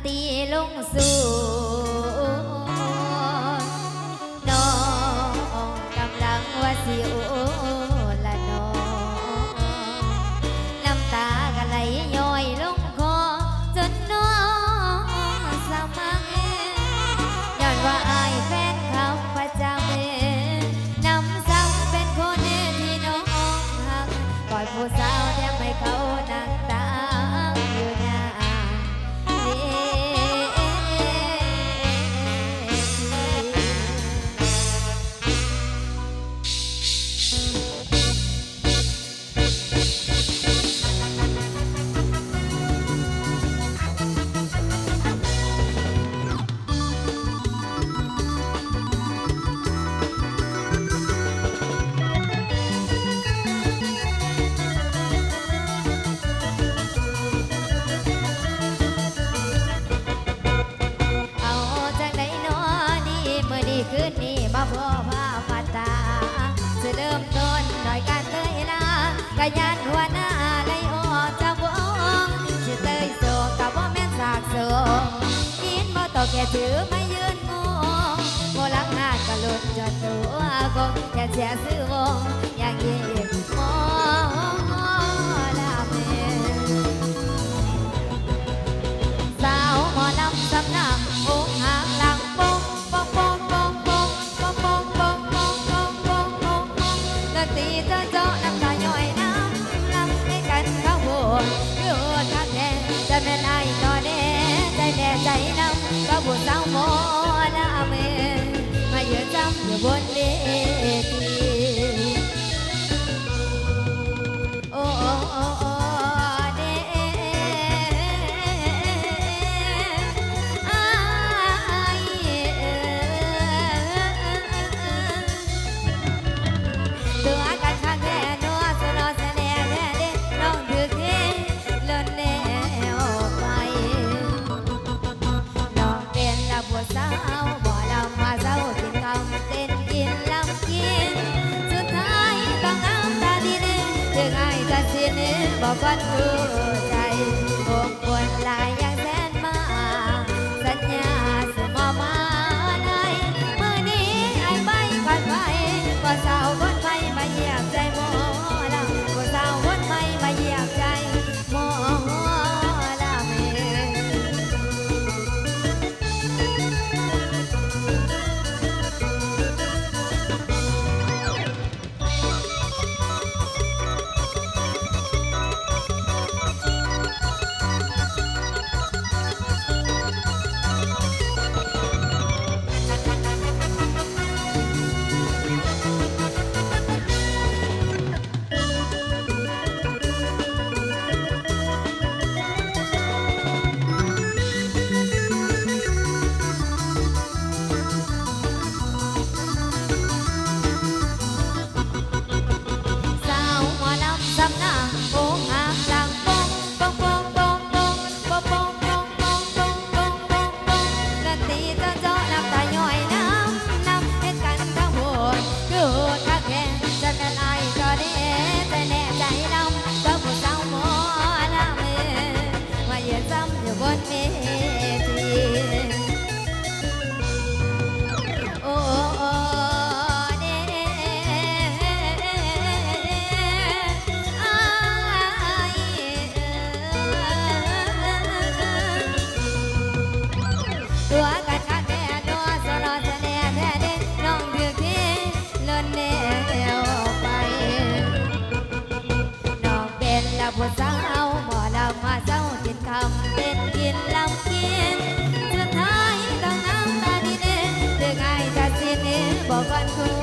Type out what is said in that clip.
ำตีลงสู่น้องกำลังว่าสิโอละน้องน้ำตาก็ไหลย้อยลงคอจนน้องสะมังย้อนว่าอายแฟนเขาประจำนำซ้ำเป็นคนที่น้องหักปล่อยผู้สาวยังไม่เขานั่งตาอยู่หน้าคืนนี้มาพ่อพามาตาจะเริ่มต้นหน่อยการเตยลากะยันหัวหน้าไล่ออกจากวงจะเตยโศกกับว่าแม่สากโศกกินบ่ต่อแก่ถือไม่ยืนงงโมลักหน้ากะลุดจนตัวกงแค่เสียซื้อวงอย่างเย็นมอลาเมสาวหมอลำสำนักองค์หางหลังปงปงปงตีเจ้าเจ้าน้ำตาย่อยน้ำน้ำให้กันเข้าโบอยู่ทักแน่จะแม่นไอ้ต่อแน่ใจแน่ใจน้ำก็บุญสาวโมละเมมาเยอะจำอยู่บนเวทีโอ้เด้ตัวกันข้างแน่นัวสนอเสน่ห์แน่เด้น้องถือเทล้นแนวไปน้องเป็นละบัวสาวบ่ลำมาเศร้ากินคำเต้นกินลำกินสุดท้ายต้องน้ำตาดินถึงไอ้ตัดสินบอกก่อนดูใจอกปวดลายอย่างแสนมาสัญญาสมอมาได้เมื่อนี้ไอ้ใบก่อนไปก็สาวคนไปมาเหยียบใจหมอลำก็สาวคนไปมาเหยียบใจหมอลำสำนักโอ่งหางหลังปงปงปงปงปงปงปงปงปงปงปงปงปงดนตรีเจ้าเจ้าน้ำตาย่อยน้ำน้ำเห็นกันทั้งหมดคือทักแก่จะแม่นไอ้ก็ได้แต่แน่ใจน้ำก็ผู้สาวหมอละเมมาเยือนซ้ำอยู่บนเวทีโอ้ตัวกันข้างแน่นัวสนอเสน่ห์แท้เด้น้องถือเทล้นแนวไปน้องเป็นละผู้สาวหมอลำมาเศร้ากินคำเป็นกินลำกินสุดท้ายต้องน้ำตาดินถึงไอ้ตัดสินบอกกันคู่